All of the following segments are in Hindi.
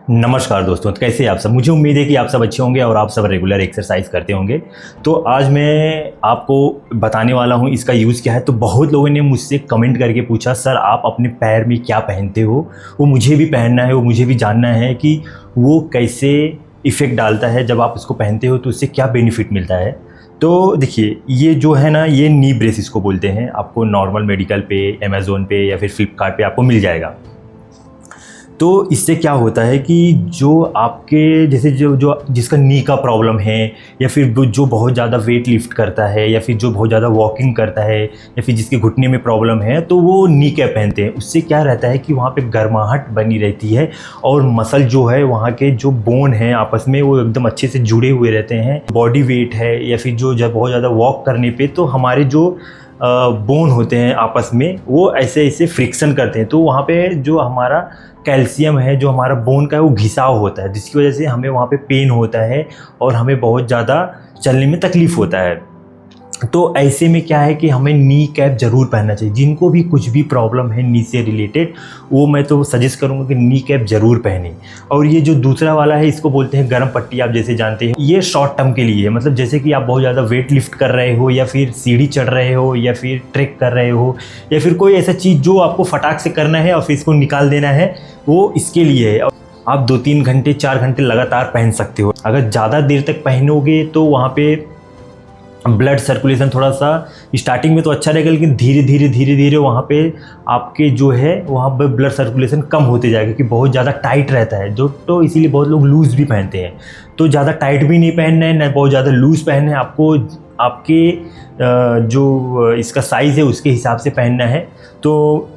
नमस्कार दोस्तों, तो कैसे हैं आप सब। मुझे उम्मीद है कि आप सब अच्छे होंगे और आप सब रेगुलर एक्सरसाइज करते होंगे। तो आज मैं आपको बताने वाला हूं इसका यूज़ क्या है। तो बहुत लोगों ने मुझसे कमेंट करके पूछा, सर आप अपने पैर में क्या पहनते हो, वो मुझे भी पहनना है, वो मुझे भी जानना है कि वो कैसे इफ़ेक्ट डालता है। जब आप उसको पहनते हो तो उससे क्या बेनिफिट मिलता है। तो देखिए, ये जो है ना, ये नी ब्रेस इसको बोलते हैं। आपको नॉर्मल मेडिकल पे, अमेज़ोन पे या फिर फ्लिपकार्ट पे आपको मिल जाएगा। तो इससे क्या होता है कि जो आपके जैसे जो जो जिसका नी का प्रॉब्लम है, या फिर जो बहुत ज़्यादा वेट लिफ्ट करता है, या फिर जो बहुत ज़्यादा वॉकिंग करता है, या फिर जिसके घुटने में प्रॉब्लम है, तो वो नी कैप पहनते हैं। उससे क्या रहता है कि वहाँ पे गर्माहट बनी रहती है और मसल जो है, वहाँ के जो बोन हैं आपस में, वो एकदम अच्छे से जुड़े हुए रहते हैं। बॉडी वेट है या फिर जो जब बहुत ज़्यादा वॉक करने पे, तो हमारे जो बोन होते हैं आपस में, वो ऐसे ऐसे फ्रिक्शन करते हैं। तो वहाँ पे जो हमारा कैल्शियम है, जो हमारा बोन का है, वो घिसाव होता है, जिसकी वजह से हमें वहाँ पे पेन होता है और हमें बहुत ज़्यादा चलने में तकलीफ़ होता है। तो ऐसे में क्या है कि हमें नी कैप ज़रूर पहनना चाहिए। जिनको भी कुछ भी प्रॉब्लम है नी से रिलेटेड, वो मैं तो सजेस्ट करूँगा कि नी कैप ज़रूर पहनें। और ये जो दूसरा वाला है, इसको बोलते हैं गर्म पट्टी। आप जैसे जानते हैं, ये शॉर्ट टर्म के लिए है। मतलब जैसे कि आप बहुत ज़्यादा वेट लिफ्ट कर रहे हो, या फिर सीढ़ी चढ़ रहे हो, या फिर ट्रैक कर रहे हो, या फिर कोई ऐसा चीज़ जो आपको फटाक से करना है और फिर इसको निकाल देना है, वो इसके लिए है। आप 2-3 घंटे 4 घंटे लगातार पहन सकते हो। अगर ज़्यादा देर तक पहनोगे तो वहाँ पे ब्लड सर्कुलेशन थोड़ा सा स्टार्टिंग में तो अच्छा रहेगा, लेकिन धीरे धीरे वहाँ पे आपके जो है, वहाँ पे ब्लड सर्कुलेशन कम होते जाएगा, क्योंकि बहुत ज़्यादा टाइट रहता है जो। तो इसीलिए बहुत लोग लूज़ भी पहनते हैं। तो ज़्यादा टाइट भी नहीं पहनना है, ना बहुत ज़्यादा लूज़ पहनना है। आपको आपके जो इसका साइज़ है उसके हिसाब से पहनना है। तो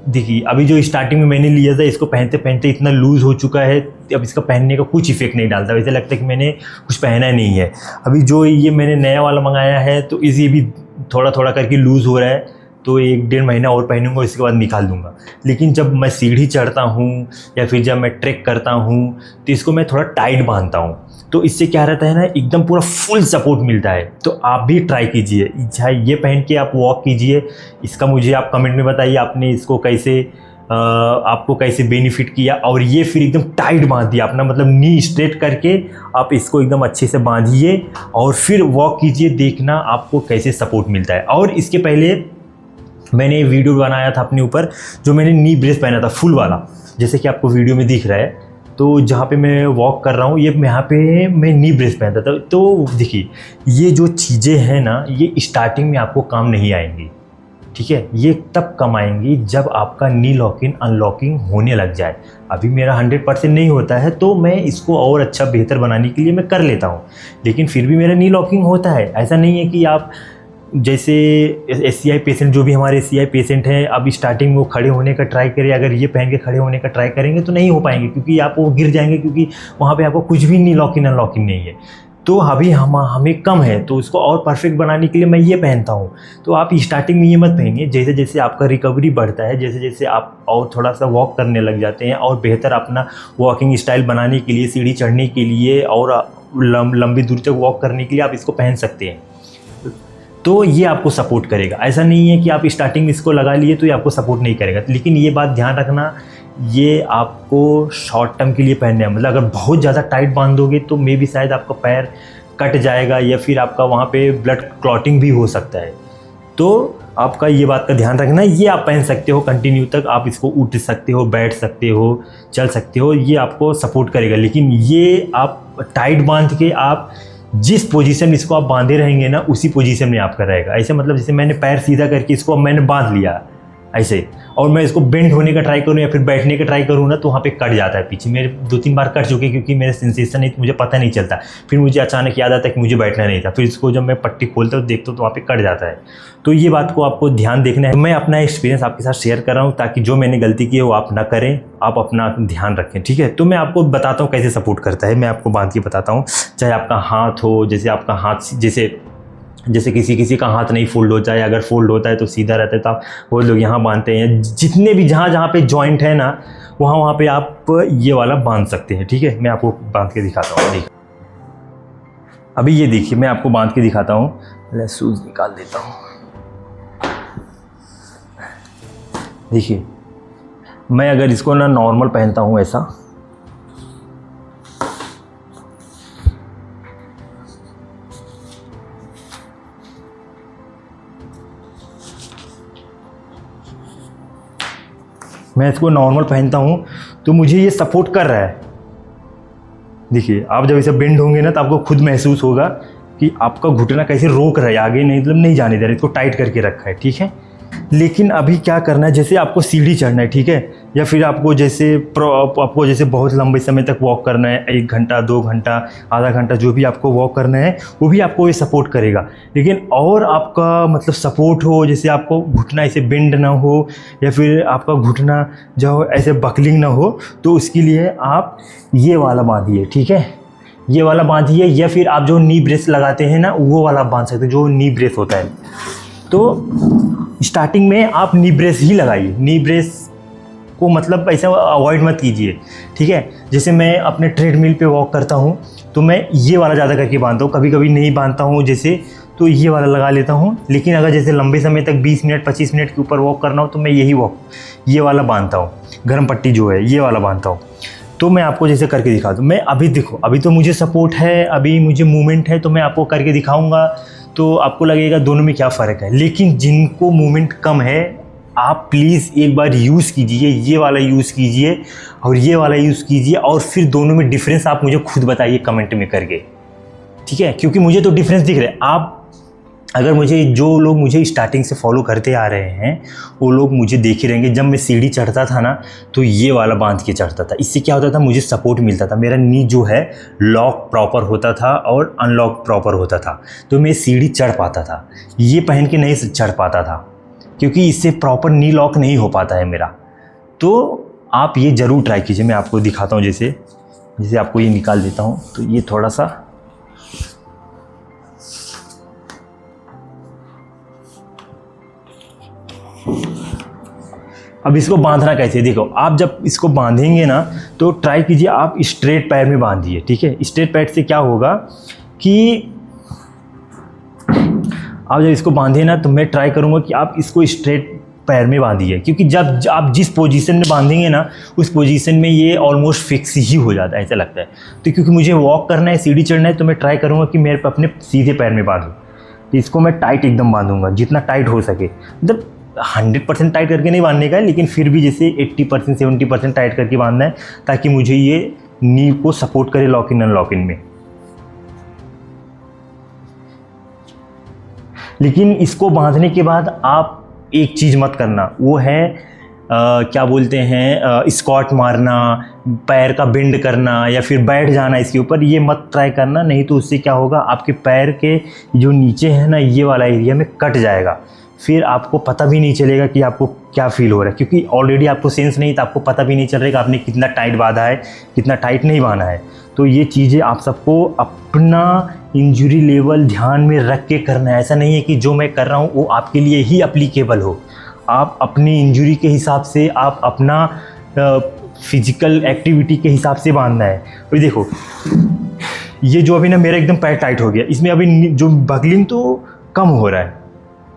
देखिए, अभी जो स्टार्टिंग में मैंने लिया था, इसको पहनते पहनते इतना लूज़ हो चुका है, अब इसका पहनने का कुछ इफेक्ट नहीं डालता। वैसे लगता है कि मैंने कुछ पहना नहीं है। अभी जो ये मैंने नया वाला मंगाया है, तो इसी भी थोड़ा थोड़ा करके लूज़ हो रहा है। तो 1-1.5 महीना और पहनूंगा, इसके बाद निकाल दूंगा। लेकिन जब मैं सीढ़ी चढ़ता हूँ या फिर जब मैं ट्रैक करता हूँ, तो इसको मैं थोड़ा टाइट बांधता हूँ। तो इससे क्या रहता है ना, एकदम पूरा फुल सपोर्ट मिलता है। तो आप भी ट्राई कीजिए, चाहे ये पहन के आप वॉक कीजिए। इसका मुझे आप कमेंट में बताइए आपने इसको कैसे आपको कैसे बेनिफिट किया। और ये फिर एकदम टाइट बांध दिया अपना, मतलब नी स्ट्रेट करके आप इसको एकदम अच्छे से बांधिए और फिर वॉक कीजिए। देखना आपको कैसे सपोर्ट मिलता है। और इसके पहले मैंने वीडियो बनाया था अपने ऊपर, जो मैंने नी ब्रेस पहना था फुल वाला, जैसे कि आपको वीडियो में दिख रहा है। तो जहाँ पे मैं वॉक कर रहा हूँ, ये यहाँ पे मैं नी ब्रेस पहनता था। तो देखिए, ये जो चीज़ें हैं ना, ये स्टार्टिंग में आपको काम नहीं आएंगी, ठीक है। ये तब कम आएंगी जब आपका नी लॉकिंग अनलॉकिंग होने लग जाए। अभी मेरा 100% नहीं होता है, तो मैं इसको और अच्छा बेहतर बनाने के लिए मैं कर लेता हूँ, लेकिन फिर भी मेरा नी लॉकिंग होता है। ऐसा नहीं है कि आप जैसे SCI पेशेंट, जो भी हमारे SCI पेशेंट हैं, अब स्टार्टिंग में वो खड़े होने का ट्राई करें, अगर ये पहन के खड़े होने का ट्राई करेंगे तो नहीं हो पाएंगे, क्योंकि आप वो गिर जाएंगे, क्योंकि वहाँ पे आपको कुछ भी नी लॉकिंग अनलॉकिंग नहीं है। तो अभी हमें कम है, तो उसको और परफेक्ट बनाने के लिए मैं ये पहनता हूँ। तो आप स्टार्टिंग में ये मत पहनिए। जैसे जैसे आपका रिकवरी बढ़ता है, जैसे जैसे आप और थोड़ा सा वॉक करने लग जाते हैं, और बेहतर अपना वॉकिंग स्टाइल बनाने के लिए, सीढ़ी चढ़ने के लिए और लंबी दूरी तक वॉक करने के लिए आप इसको पहन सकते हैं। तो ये आपको सपोर्ट करेगा। ऐसा नहीं है कि आप स्टार्टिंग में इसको लगा लिए तो ये आपको सपोर्ट नहीं करेगा। लेकिन ये बात ध्यान रखना, ये आपको शॉर्ट टर्म के लिए पहनना है। मतलब अगर बहुत ज़्यादा टाइट बांधोगे तो मे भी शायद आपका पैर कट जाएगा, या फिर आपका वहाँ पे ब्लड क्लॉटिंग भी हो सकता है। तो आपका ये बात का ध्यान रखना। ये आप पहन सकते हो कंटिन्यू तक, आप इसको उठ सकते हो, बैठ सकते हो, चल सकते हो, ये आपको सपोर्ट करेगा। लेकिन ये आप टाइट बांध के आप जिस पोजीशन में इसको आप बांधे रहेंगे ना, उसी पोजीशन में आपका रहेगा। ऐसे मतलब जैसे मैंने पैर सीधा करके इसको अब मैंने बांध लिया ऐसे, और मैं इसको बेंड होने का ट्राई करूँ या फिर बैठने का ट्राई करूँ ना, तो वहाँ पे कट जाता है पीछे। मेरे 2-3 बार कट चुके, क्योंकि मेरे सेंसेशन नहीं, मुझे पता नहीं चलता। फिर मुझे अचानक याद आता कि मुझे बैठना नहीं था, फिर इसको जब मैं पट्टी खोलता हूँ देखता हूँ तो वहाँ पे कट जाता है। तो ये बात को आपको ध्यान देखना है। मैं अपना एक्सपीरियंस आपके साथ शेयर कर रहा हूँ, ताकि जो मैंने गलती की है वो आप ना करें, आप अपना ध्यान रखें, ठीक है। तो मैं आपको बताता हूँ कैसे सपोर्ट करता है। मैं आपको बांध के बताता हूँ। चाहे आपका हाथ हो, जैसे आपका हाथ जैसे किसी का हाथ नहीं फोल्ड होता है, अगर फोल्ड होता है तो सीधा रहता है, तो आप वो लोग यहाँ बांधते हैं। जितने भी जहाँ पे जॉइंट है ना, वहाँ पे आप ये वाला बांध सकते हैं, ठीक है। मैं आपको बांध के दिखाता हूँ। अभी ये देखिए, मैं आपको बांध के दिखाता हूँ। शूज़ निकाल देता हूँ। देखिए, मैं अगर इसको ना नॉर्मल पहनता हूँ ऐसा, मैं इसको नॉर्मल पहनता हूँ तो मुझे ये सपोर्ट कर रहा है। देखिए आप जब इसे बेंड होंगे ना तो आपको खुद महसूस होगा कि आपका घुटना कैसे रोक रहा है, आगे नहीं मतलब नहीं जाने दे रहा है, इसको टाइट करके रखा है, ठीक है। लेकिन अभी क्या करना है, जैसे आपको सीढ़ी चढ़ना है, ठीक है, या फिर आपको जैसे बहुत लंबे समय तक वॉक करना है, 1 घंटा 2 घंटा आधा घंटा जो भी आपको वॉक करना है वो भी आपको ये सपोर्ट करेगा। लेकिन और आपका मतलब सपोर्ट हो, जैसे आपको घुटना ऐसे बेंड ना हो या फिर आपका घुटना जो ऐसे बकलिंग ना हो, तो उसके लिए आप ये वाला बांधिए, ठीक है, ये वाला बांधिए। या फिर आप जो नी ब्रेस लगाते हैं ना वो वाला बांध सकते हैं, जो नी ब्रेस होता है। तो स्टार्टिंग में आप नी ब्रेस ही लगाइए, नी ब्रेस को मतलब ऐसा अवॉइड मत कीजिए, ठीक है। जैसे मैं अपने ट्रेडमिल पे वॉक करता हूँ तो मैं ये वाला ज़्यादा करके बांधता हूँ, कभी कभी नहीं बांधता हूँ जैसे तो ये वाला लगा लेता हूँ। लेकिन अगर जैसे लंबे समय तक 20 मिनट 25 मिनट के ऊपर वॉक करना हो तो मैं ये वाला बांधता हूँ, गर्म पट्टी जो है ये वाला बांधता हूँ। तो मैं आपको जैसे करके दिखा दूँ, मैं अभी देखो अभी तो मुझे सपोर्ट है, अभी मुझे मूवमेंट है, तो मैं आपको करके दिखाऊंगा तो आपको लगेगा दोनों में क्या फ़र्क है। लेकिन जिनको मूवमेंट कम है आप प्लीज़ एक बार यूज़ कीजिए, ये वाला यूज़ कीजिए और ये वाला यूज़ कीजिए, और फिर दोनों में डिफरेंस आप मुझे खुद बताइए कमेंट में करके, ठीक है। क्योंकि मुझे तो डिफरेंस दिख रहा है। आप अगर जो लोग मुझे स्टार्टिंग से फॉलो करते आ रहे हैं वो लोग मुझे देख ही रहेंगे, जब मैं सीढ़ी चढ़ता था ना तो ये वाला बांध के चढ़ता था। इससे क्या होता था, मुझे सपोर्ट मिलता था, मेरा नी जो है लॉक प्रॉपर होता था और अनलॉक प्रॉपर होता था, तो मैं सीढ़ी चढ़ पाता था। ये पहन के नहीं चढ़ पाता था क्योंकि इससे प्रॉपर नी लॉक नहीं हो पाता है मेरा। तो आप ये ज़रूर ट्राई कीजिए। मैं आपको दिखाता हूँ, जैसे आपको ये निकाल देता हूँ तो ये थोड़ा सा अब इसको बांधना कैसे, देखो आप जब इसको बांधेंगे ना तो ट्राई कीजिए आप स्ट्रेट पैर में बांधिए, ठीक है। स्ट्रेट पैर से क्या होगा कि आप जब इसको बांधे ना तो मैं ट्राई करूँगा कि आप इसको स्ट्रेट पैर में बांधिए, क्योंकि जब आप जिस पोजीशन में बांधेंगे ना उस पोजीशन में ये ऑलमोस्ट फिक्स ही हो जाता है, ऐसा लगता है। तो क्योंकि मुझे वॉक करना है, सीढ़ी चढ़ना है, तो मैं ट्राई करूँगा कि मेरे अपने सीधे पैर में बांधूँ। तो इसको मैं टाइट एकदम बांधूँगा, जितना टाइट हो सके, मतलब 100% टाइट करके नहीं बांधने का है, लेकिन फिर भी जैसे 80% 70% टाइट करके बांधना है ताकि मुझे ये नी को सपोर्ट करे लॉक इन अनलॉक इन में। लेकिन इसको बांधने के बाद आप एक चीज़ मत करना, वो है क्या बोलते हैं स्क्वाट मारना, पैर का बेंड करना या फिर बैठ जाना इसके ऊपर, ये मत ट्राई करना। नहीं तो उससे क्या होगा, आपके पैर के जो नीचे है ना ये वाला एरिया में कट जाएगा, फिर आपको पता भी नहीं चलेगा कि आपको क्या फील हो रहा है, क्योंकि ऑलरेडी आपको सेंस नहीं था, आपको पता भी नहीं चल रहा है कि आपने कितना टाइट बांधा है, कितना टाइट नहीं बांधा है। तो ये चीज़ें आप सबको अपना इंजरी लेवल ध्यान में रख के करना है। ऐसा नहीं है कि जो मैं कर रहा हूँ वो आपके लिए ही अप्लीकेबल हो। आप अपनी इंजरी के हिसाब से, आप अपना फिजिकल एक्टिविटी के हिसाब से बांधना है। और देखो ये जो अभी ना मेरा एकदम पैर टाइट हो गया, इसमें अभी जो बगलिंग तो कम हो रहा है।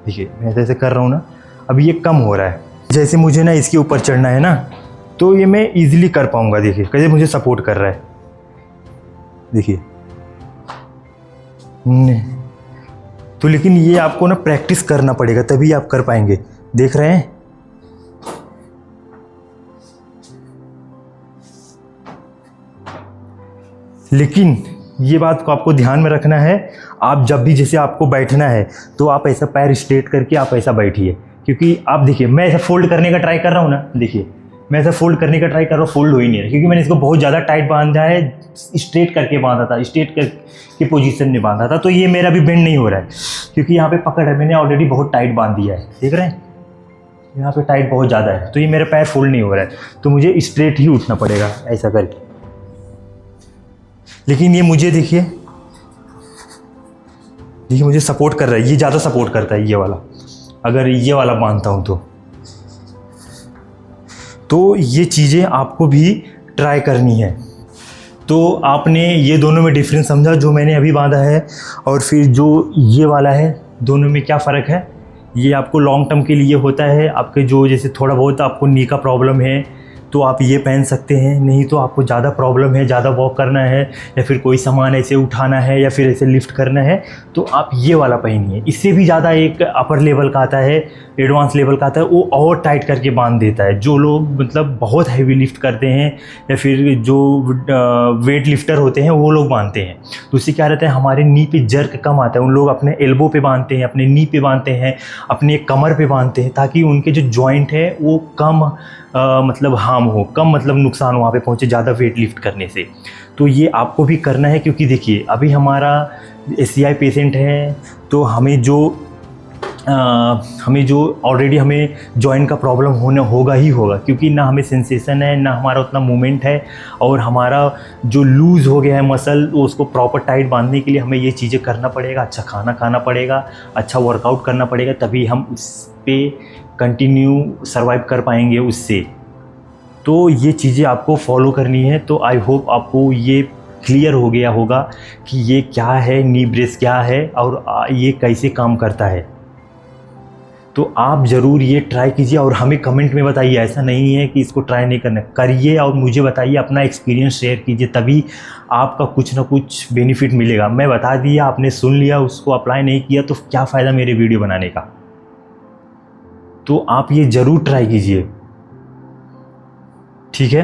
देखिए मैं जैसे कर रहा हूँ ना, अभी ये कम हो रहा है। जैसे मुझे ना इसके ऊपर चढ़ना है ना तो ये मैं इजीली कर पाऊँगा। देखिए कैसे मुझे सपोर्ट कर रहा है, देखिए। तो लेकिन ये आपको ना प्रैक्टिस करना पड़ेगा, तभी आप कर पाएंगे। देख रहे हैं, लेकिन ये बात को आपको ध्यान में रखना है। आप जब भी जैसे आपको बैठना है तो आप ऐसा पैर स्ट्रेट करके आप ऐसा बैठिए, क्योंकि आप देखिए मैं ऐसा फोल्ड करने का ट्राई कर रहा हूँ ना, देखिए मैं ऐसा फोल्ड करने का ट्राई कर रहा हूँ, फोल्ड हो ही नहीं रहा, क्योंकि मैंने इसको बहुत ज़्यादा टाइट बांधा है, स्ट्रेट करके बांधा था, स्ट्रेट के पोजीशन में बांधा था। तो ये मेरा भी बेंड नहीं हो रहा है क्योंकि यहाँ पे पकड़ है, मैंने ऑलरेडी बहुत टाइट बांध दिया है। देख रहे हैं यहाँ पे टाइट बहुत ज़्यादा है, तो ये मेरा पैर फोल्ड नहीं हो रहा है, तो मुझे स्ट्रेट ही उठना पड़ेगा ऐसा करके। लेकिन ये मुझे देखिए मुझे सपोर्ट कर रहा है, ये ज़्यादा सपोर्ट करता है ये वाला। अगर ये वाला बांधता हूँ तो ये चीज़ें आपको भी ट्राई करनी है। तो आपने ये दोनों में डिफरेंस समझा, जो मैंने अभी बांधा है और फिर जो ये वाला है, दोनों में क्या फ़र्क है। ये आपको लॉन्ग टर्म के लिए होता है, आपके जो जैसे थोड़ा बहुत आपको नी का प्रॉब्लम है तो आप ये पहन सकते हैं। नहीं तो आपको ज़्यादा प्रॉब्लम है, ज़्यादा वॉक करना है या फिर कोई सामान ऐसे उठाना है या फिर ऐसे लिफ्ट करना है, तो आप ये वाला पहनिए। इससे भी ज़्यादा एक अपर लेवल का आता है, एडवांस लेवल का आता है, वो और टाइट करके बांध देता है। जो लोग मतलब बहुत हैवी लिफ्ट करते हैं या फिर जो वेट लिफ्टर होते हैं वो लोग बांधते हैं, तो उससे क्या रहता है, हमारे नी पे जर्क कम आता है। उन लोग अपने एल्बो पे बांधते हैं, अपने नी पे बांधते हैं, अपने कमर पे बांधते हैं, ताकि उनके जो जॉइंट है वो कम मतलब हार्म हो, कम मतलब नुकसान वहाँ पे पहुँचे ज़्यादा वेट लिफ्ट करने से। तो ये आपको भी करना है, क्योंकि देखिए अभी हमारा SCI पेशेंट है, तो हमें जो ऑलरेडी हमें जॉइंट का प्रॉब्लम होगा ही होगा, क्योंकि ना हमें सेंसेशन है, ना हमारा उतना मूवमेंट है, और हमारा जो लूज़ हो गया है मसल, उसको प्रॉपर टाइट बांधने के लिए हमें ये चीज़ें करना पड़ेगा। अच्छा खाना खाना पड़ेगा, अच्छा वर्कआउट करना पड़ेगा, तभी हम उस पर कंटिन्यू सर्वाइव कर पाएंगे उससे। तो ये चीज़ें आपको फॉलो करनी है। तो आई होप आपको ये क्लियर हो गया होगा कि ये क्या है, नी ब्रेस क्या है और ये कैसे काम करता है। तो आप ज़रूर ये ट्राई कीजिए और हमें कमेंट में बताइए। ऐसा नहीं है कि इसको ट्राई नहीं करना, करिए और मुझे बताइए, अपना एक्सपीरियंस शेयर कीजिए, तभी आपका कुछ ना कुछ बेनिफिट मिलेगा। मैं बता दिया, आपने सुन लिया, उसको अप्लाई नहीं किया तो क्या फ़ायदा मेरे वीडियो बनाने का। तो आप ये ज़रूर ट्राई कीजिए, ठीक है।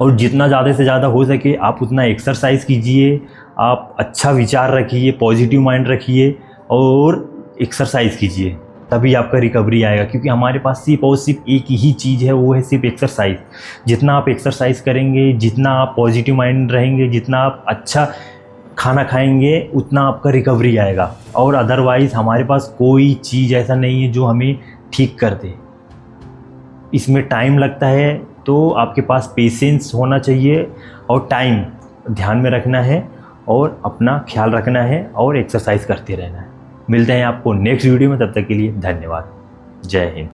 और जितना ज़्यादा से ज़्यादा हो सके आप उतना एक्सरसाइज कीजिए, आप अच्छा विचार रखिए, पॉजिटिव माइंड रखिए और एक्सरसाइज कीजिए, तभी आपका रिकवरी आएगा। क्योंकि हमारे पास सिर्फ और सिर्फ एक ही चीज़ है, वो है सिर्फ एक्सरसाइज। जितना आप एक्सरसाइज करेंगे, जितना आप पॉजिटिव माइंड रहेंगे, जितना आप अच्छा खाना खाएंगे, उतना आपका रिकवरी आएगा। और अदरवाइज़ हमारे पास कोई चीज़ ऐसा नहीं है जो हमें ठीक कर दे। इसमें टाइम लगता है, तो आपके पास पेशेंस होना चाहिए और टाइम ध्यान में रखना है और अपना ख्याल रखना है और एक्सरसाइज करते रहना है। मिलते हैं आपको नेक्स्ट वीडियो में, तब तक के लिए धन्यवाद। जय हिंद।